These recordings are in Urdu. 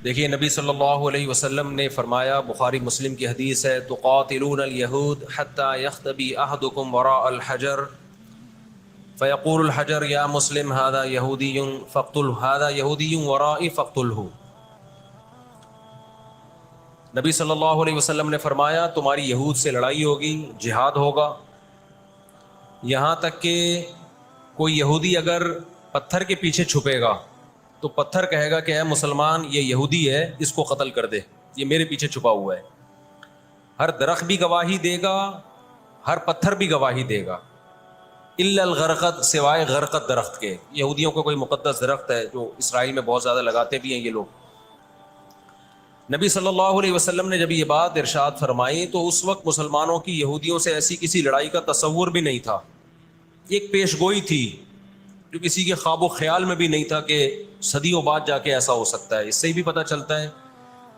دیکھیے نبی صلی اللہ علیہ وسلم نے فرمایا، بخاری مسلم کی حدیث ہے، تقاتلون الیہود حتی یختبی احدکم وراء الحجر فیقول الحجر یا مسلم هذا یہودی فاقتلہ، هذا یہودی ورائی فاقتلہ۔ نبی صلی اللہ علیہ وسلم نے فرمایا تمہاری یہود سے لڑائی ہوگی، جہاد ہوگا، یہاں تک کہ کوئی یہودی اگر پتھر کے پیچھے چھپے گا تو پتھر کہے گا کہ اے مسلمان یہ یہودی ہے، اس کو قتل کر دے، یہ میرے پیچھے چھپا ہوا ہے۔ ہر درخت بھی گواہی دے گا، ہر پتھر بھی گواہی دے گا، الا الغرقد، سوائے غرقد درخت کے۔ یہودیوں کا کوئی مقدس درخت ہے جو اسرائیل میں بہت زیادہ لگاتے بھی ہیں یہ لوگ۔ نبی صلی اللہ علیہ وسلم نے جب یہ بات ارشاد فرمائی تو اس وقت مسلمانوں کی یہودیوں سے ایسی کسی لڑائی کا تصور بھی نہیں تھا، ایک پیش گوئی تھی جو کسی کے خواب و خیال میں بھی نہیں تھا کہ صدیوں بعد جا کے ایسا ہو سکتا ہے۔ اس سے بھی پتہ چلتا ہے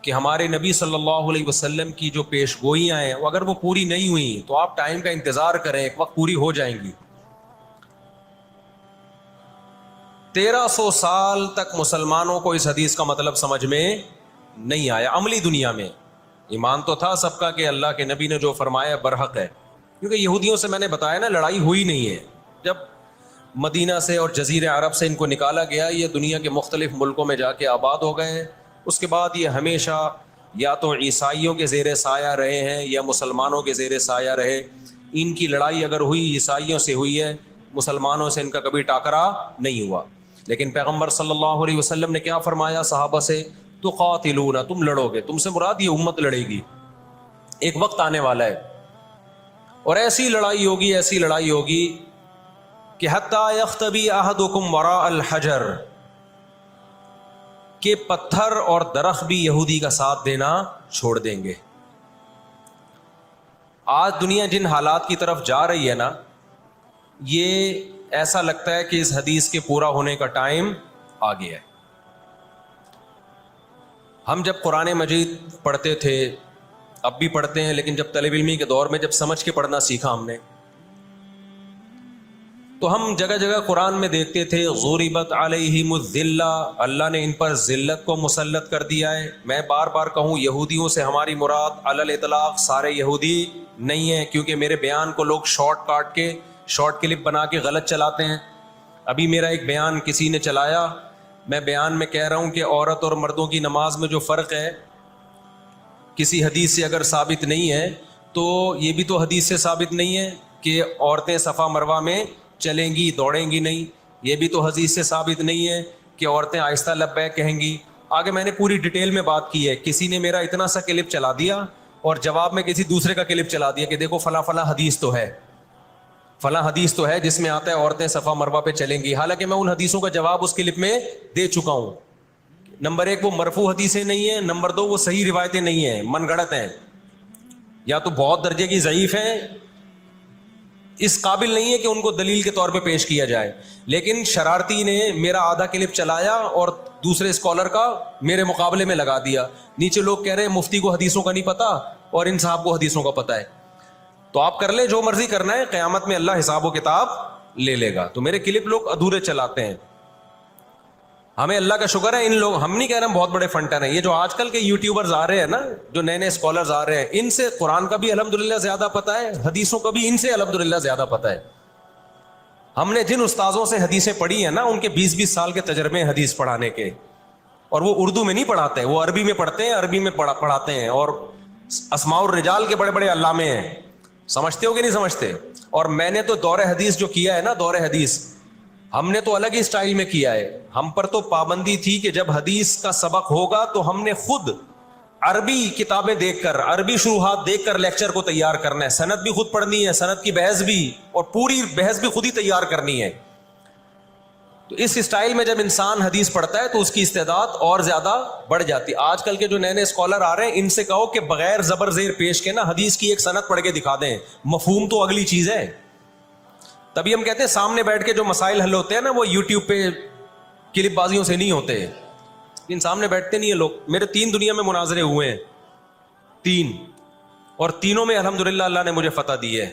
کہ ہمارے نبی صلی اللہ علیہ وسلم کی جو پیش گوئیاں ہیں اگر وہ پوری نہیں ہوئیں تو آپ ٹائم کا انتظار کریں، ایک وقت پوری ہو جائیں گی۔ 1300 سال تک مسلمانوں کو اس حدیث کا مطلب سمجھ میں نہیں آیا عملی دنیا میں۔ ایمان تو تھا سب کا کہ اللہ کے نبی نے جو فرمایا برحق ہے، کیونکہ یہودیوں سے میں نے بتایا نا لڑائی ہوئی نہیں ہے۔ جب مدینہ سے اور جزیرہ عرب سے ان کو نکالا گیا، یہ دنیا کے مختلف ملکوں میں جا کے آباد ہو گئے ہیں۔ اس کے بعد یہ ہمیشہ یا تو عیسائیوں کے زیر سایہ رہے ہیں یا مسلمانوں کے زیر سایہ رہے۔ ان کی لڑائی اگر ہوئی عیسائیوں سے ہوئی ہے، مسلمانوں سے ان کا کبھی ٹاکرا نہیں ہوا۔ لیکن پیغمبر صلی اللہ علیہ وسلم نے کیا فرمایا صحابہ سے؟ تقاتلون، تم لڑو گے، تم سے مراد یہ امت لڑے گی، ایک وقت آنے والا ہے اور ایسی لڑائی ہوگی، ایسی لڑائی ہوگی کہ حتی یختبی احدکم وراء الحجر، کہ پتھر اور درخت بھی یہودی کا ساتھ دینا چھوڑ دیں گے۔ آج دنیا جن حالات کی طرف جا رہی ہے نا، یہ ایسا لگتا ہے کہ اس حدیث کے پورا ہونے کا ٹائم آ گیا ہے۔ ہم جب قرآن مجید پڑھتے تھے، اب بھی پڑھتے ہیں، لیکن جب طالب علمی کے دور میں جب سمجھ کے پڑھنا سیکھا ہم نے، تو ہم جگہ جگہ قرآن میں دیکھتے تھے ضربت علیہم الذلہ، اللہ نے ان پر ذلت کو مسلط کر دیا ہے۔ میں بار بار کہوں یہودیوں سے ہماری مراد علی الاطلاق سارے یہودی نہیں ہیں، کیونکہ میرے بیان کو لوگ شارٹ کلپ بنا کے غلط چلاتے ہیں۔ ابھی میرا ایک بیان کسی نے چلایا، میں بیان میں کہہ رہا ہوں کہ عورت اور مردوں کی نماز میں جو فرق ہے کسی حدیث سے اگر ثابت نہیں ہے تو یہ بھی تو حدیث سے ثابت نہیں ہے کہ عورتیں صفا مروہ میں چلیں گی، دوڑیں گی نہیں۔ یہ بھی تو حدیث سے ثابت نہیں ہے کہ عورتیں آہستہ لبیک کہیں گی۔ آگے میں نے پوری ڈیٹیل میں بات کی ہے۔ کسی نے میرا اتنا سا کلپ چلا دیا اور جواب میں کسی دوسرے کا کلپ چلا دیا کہ دیکھو فلاں فلاں حدیث تو ہے، فلاں حدیث تو ہے جس میں آتا ہے عورتیں صفا مروہ پہ چلیں گی، حالانکہ میں ان حدیثوں کا جواب اس کلپ میں دے چکا ہوں۔ نمبر 1 وہ مرفوع حدیثیں نہیں ہیں، نمبر 2 وہ صحیح روایتیں نہیں ہیں، من گڑت ہیں، یا تو بہت درجے کی ضعیف ہیں، اس قابل نہیں ہے کہ ان کو دلیل کے طور پہ پیش کیا جائے۔ لیکن شرارتی نے میرا آدھا کلپ چلایا اور دوسرے اسکالر کا میرے مقابلے میں لگا دیا۔ نیچے لوگ کہہ رہے ہیں مفتی کو حدیثوں کا نہیں پتا اور ان صاحب کو حدیثوں کا پتا ہے۔ تو آپ کر لیں جو مرضی کرنا ہے، قیامت میں اللہ حساب و کتاب لے لے گا۔ تو میرے کلپ لوگ ادھورے چلاتے ہیں۔ ہمیں اللہ کا شکر ہے، ان لوگ، ہم نہیں کہہ رہے ہم بہت بڑے فنٹر ہیں، یہ جو آج کل کے یوٹیوبرز آ رہے ہیں نا، جو نئے نئے اسکالرز آ رہے ہیں، ان سے قرآن کا بھی الحمدللہ زیادہ پتہ ہے، حدیثوں کا بھی ان سے الحمدللہ زیادہ پتہ ہے۔ ہم نے جن استاذوں سے حدیثیں پڑھی ہیں نا، ان کے 20-20 سال کے تجربے ہیں حدیث پڑھانے کے، اور وہ اردو میں نہیں پڑھاتے، وہ عربی میں پڑھتے ہیں، عربی میں پڑھاتے ہیں، اور اسماء الرجال کے بڑے بڑے علامے ہیں۔ سمجھتے ہو کہ نہیں سمجھتے؟ اور میں نے تو دور حدیث جو کیا ہے نا، دور حدیث ہم نے تو الگ ہی سٹائل میں کیا ہے۔ ہم پر تو پابندی تھی کہ جب حدیث کا سبق ہوگا تو ہم نے خود عربی کتابیں دیکھ کر، عربی شروحات دیکھ کر لیکچر کو تیار کرنا ہے، سند بھی خود پڑھنی ہے، سند کی بحث بھی، اور پوری بحث بھی خود ہی تیار کرنی ہے۔ تو اس سٹائل میں جب انسان حدیث پڑھتا ہے تو اس کی استعداد اور زیادہ بڑھ جاتی ہے۔ آج کل کے جو نئے نئے اسکالر آ رہے ہیں، ان سے کہو کہ بغیر زبر زیر پیش کے نا حدیث کی ایک سند پڑھ کے دکھا دیں، مفہوم تو اگلی چیز ہے۔ تبھی ہم کہتے ہیں سامنے بیٹھ کے جو مسائل حل ہوتے ہیں نا، وہ یوٹیوب پہ کلپ بازیوں سے نہیں ہوتے، ان سامنے بیٹھتے نہیں ہیں لوگ۔ میرے 3 دنیا میں مناظرے ہوئے ہیں، 3، اور تینوں میں الحمدللہ اللہ نے مجھے فتح دی ہے۔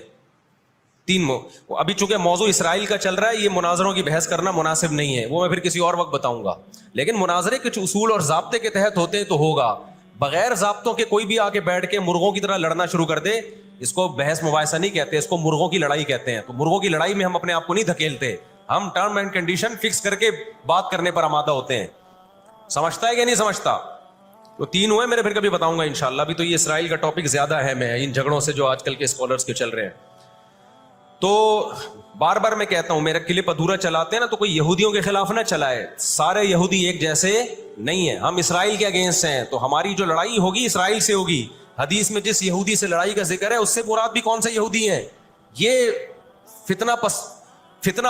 ابھی چونکہ موضوع اسرائیل کا چل رہا ہے، یہ مناظروں کی بحث کرنا مناسب نہیں ہے، وہ میں پھر کسی اور وقت بتاؤں گا، لیکن مناظرے کچھ اصول اور ضابطے کے تحت ہوتے ہیں تو ہوگا، بغیر ضابطوں کے کوئی بھی آ کے بیٹھ کے مرغوں کی طرح لڑنا شروع کر دے، اس کو بحث مباحثہ نہیں کہتے، اس کو مرغوں کی لڑائی کہتے ہیں. تو مرغوں کی لڑائی میں ہم اپنے آپ کو نہیں دھکیلتے، ہم ٹرم اینڈ کنڈیشن فکس کر کے بات کرنے پر آمادہ ہوتے ہیں. سمجھتا ہے کہ نہیں سمجھتا؟ تو 3 ہوئے میرے، پھر کبھی بتاؤں گا انشاءاللہ. ابھی تو یہ اسرائیل کا ٹاپک زیادہ اہم ہے ان جھگڑوں سے جو آج کل کے اسکالرز کے چل رہے ہیں. تو بار بار میں کہتا ہوں، میرا کلپ ادھورا چلاتے ہیں نا تو کوئی یہودیوں کے خلاف نہ چلائے، سارے یہودی ایک جیسے نہیں ہیں. ہم اسرائیل کے اگینسٹ ہیں، تو ہماری جو لڑائی ہوگی اسرائیل سے ہوگی. حدیث میں جس یہودی سے لڑائی کا ذکر ہے اس سے مراد بھی کون سے یہودی ہیں؟ یہ فتنہ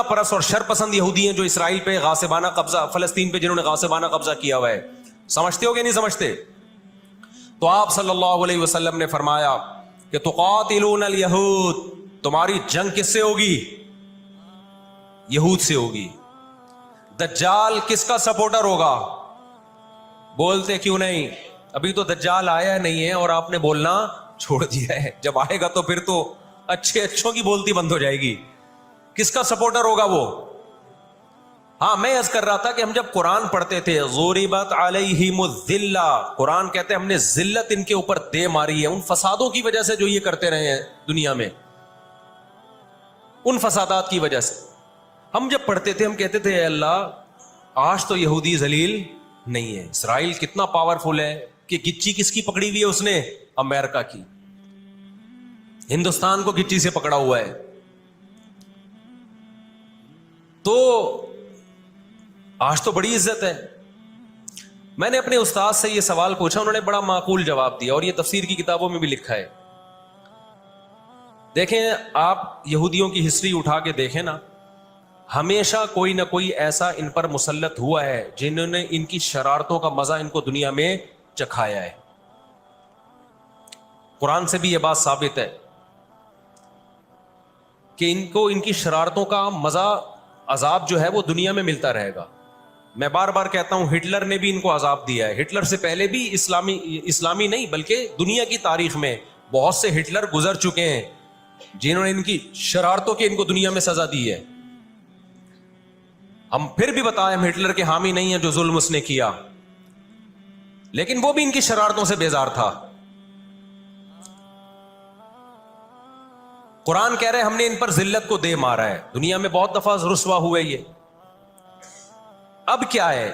پرست اور شر پسند یہودی ہیں جو اسرائیل پہ غاصبانہ قبضہ، فلسطین پہ جنہوں نے غاصبانہ قبضہ کیا ہوا ہے. سمجھتے ہو کہ نہیں سمجھتے؟ تو آپ صلی اللہ علیہ وسلم نے فرمایا کہ تقاتلون الیہود، تمہاری جنگ کس سے ہوگی؟ یہود سے ہوگی. دجال کس کا سپورٹر ہوگا؟ بولتے کیوں نہیں؟ ابھی تو دجال آیا نہیں ہے اور آپ نے بولنا چھوڑ دیا ہے، جب آئے گا تو پھر تو اچھوں کی بولتی بند ہو جائے گی. کس کا سپورٹر ہوگا وہ؟ ہاں، میں عرض کر رہا تھا کہ ہم جب قرآن پڑھتے تھے ضربت علیہم الذلہ، قرآن کہتے ہیں ہم نے ذلت ان کے اوپر دے ماری ہے، ان فسادوں کی وجہ سے جو یہ کرتے رہے ہیں دنیا میں، ان فسادات کی وجہ سے. ہم جب پڑھتے تھے ہم کہتے تھے اے اللہ آج تو یہودی ذلیل نہیں ہے. اسرائیل کتنا پاورفل ہے کہ گچی کس کی پکڑی ہوئی ہے اس نے؟ امریکہ کی. ہندوستان کو گچی سے پکڑا ہوا ہے. تو آج تو بڑی عزت ہے. میں نے اپنے استاد سے یہ سوال پوچھا، انہوں نے بڑا معقول جواب دیا اور یہ تفسیر کی کتابوں میں بھی لکھا ہے. دیکھیں آپ یہودیوں کی ہسٹری اٹھا کے دیکھیں نا، ہمیشہ کوئی نہ کوئی ایسا ان پر مسلط ہوا ہے جنہوں نے ان کی شرارتوں کا مزہ ان کو دنیا میں چکھایا ہے. قرآن سے بھی یہ بات ثابت ہے کہ ان کو ان کی شرارتوں کا مزہ، عذاب جو ہے وہ دنیا میں ملتا رہے گا. میں بار بار کہتا ہوں ہٹلر نے بھی ان کو عذاب دیا ہے. ہٹلر سے پہلے بھی اسلامی نہیں بلکہ دنیا کی تاریخ میں بہت سے ہٹلر گزر چکے ہیں جنہوں نے ان کی شرارتوں کے ان کو دنیا میں سزا دی ہے. ہم پھر بھی بتائیں ہم ہٹلر کے حامی نہیں ہیں جو ظلم اس نے کیا، لیکن وہ بھی ان کی شرارتوں سے بیزار تھا. قرآن کہہ رہے ہم نے ان پر ذلت کو دے مارا ہے. دنیا میں بہت دفعہ رسوا ہوئے یہ. اب کیا ہے؟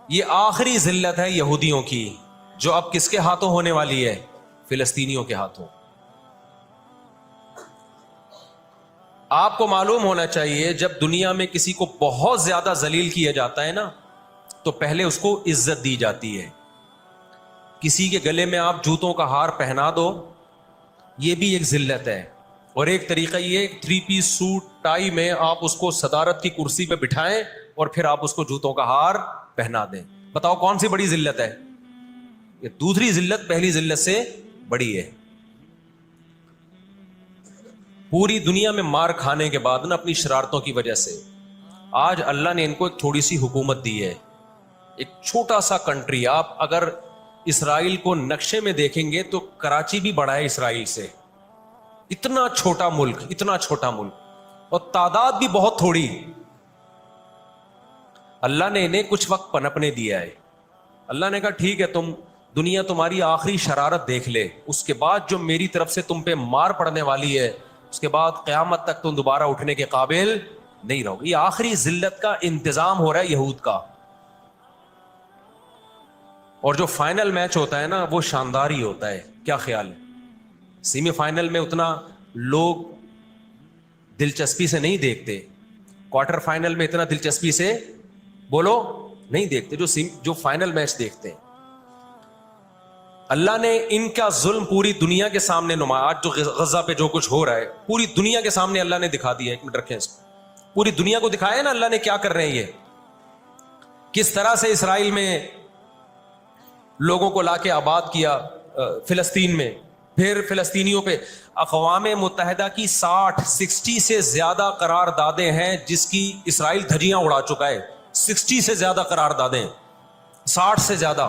یہ آخری ذلت ہے یہودیوں کی جو اب کس کے ہاتھوں ہونے والی ہے؟ فلسطینیوں کے ہاتھوں. آپ کو معلوم ہونا چاہیے جب دنیا میں کسی کو بہت زیادہ ذلیل کیا جاتا ہے نا تو پہلے اس کو عزت دی جاتی ہے. کسی کے گلے میں آپ جوتوں کا ہار پہنا دو، یہ بھی ایک ذلت ہے. اور ایک طریقہ یہ 3 پیس سوٹ ٹائی میں آپ اس کو صدارت کی کرسی پہ بٹھائیں اور پھر آپ اس کو جوتوں کا ہار پہنا دیں. بتاؤ کون سی بڑی ذلت ہے؟ یہ دوسری ذلت پہلی ذلت سے بڑی ہے. پوری دنیا میں مار کھانے کے بعد نا اپنی شرارتوں کی وجہ سے آج اللہ نے ان کو ایک تھوڑی سی حکومت دی ہے. ایک چھوٹا سا کنٹری. آپ اگر اسرائیل کو نقشے میں دیکھیں گے تو کراچی بھی بڑا ہے اسرائیل سے. اتنا چھوٹا ملک، اتنا چھوٹا ملک، اور تعداد بھی بہت تھوڑی. اللہ نے انہیں کچھ وقت پنپنے دیا ہے. اللہ نے کہا ٹھیک ہے تم دنیا تمہاری آخری شرارت دیکھ لے، اس کے بعد جو میری طرف سے تم پہ مار پڑنے والی ہے اس کے بعد قیامت تک تم دوبارہ اٹھنے کے قابل نہیں رہو. یہ آخری ذلت کا انتظام ہو رہا ہے یہود کا. اور جو فائنل میچ ہوتا ہے نا وہ شاندار ہی ہوتا ہے. کیا خیال ہے؟ سیمی فائنل میں اتنا لوگ دلچسپی سے نہیں دیکھتے، کوارٹر فائنل میں اتنا دلچسپی سے بولو نہیں دیکھتے جو فائنل میچ دیکھتے ہیں. اللہ نے ان کا ظلم پوری دنیا کے سامنے نمایا. آج جو غزہ پہ جو کچھ ہو رہا ہے پوری دنیا کے سامنے اللہ نے دکھا دیا. ایک منٹ رکھیں اس کو. پوری دنیا کو دکھایا نا اللہ نے کیا کر رہے ہیں. یہ کس طرح سے اسرائیل میں لوگوں کو لا کے آباد کیا، فلسطین میں، پھر فلسطینیوں پہ اقوام متحدہ کی 60 سے زیادہ قراردادیں ہیں جس کی اسرائیل دھجیاں اڑا چکا ہے. 60 سے زیادہ قراردادیں، 60 سے زیادہ،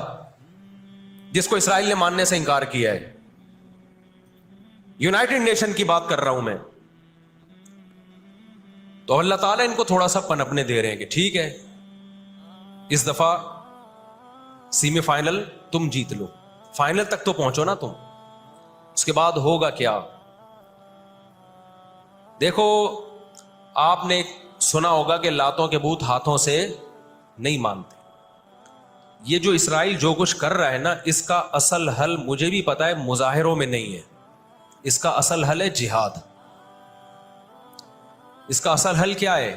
جس کو اسرائیل نے ماننے سے انکار کیا ہے. یونائٹڈ نیشن کی بات کر رہا ہوں میں. تو اللہ تعالیٰ ان کو تھوڑا سا پنپنے دے رہے ہیں کہ ٹھیک ہے اس دفعہ سیمی فائنل تم جیت لو، فائنل تک تو پہنچو نا تم، اس کے بعد ہوگا کیا؟ دیکھو آپ نے سنا ہوگا کہ لاتوں کے بت ہاتھوں سے نہیں مانتے. یہ جو اسرائیل جو کچھ کر رہا ہے نا، اس کا اصل حل مجھے بھی پتا ہے مظاہروں میں نہیں ہے، اس کا اصل حل ہے جہاد. اس کا اصل حل کیا ہے؟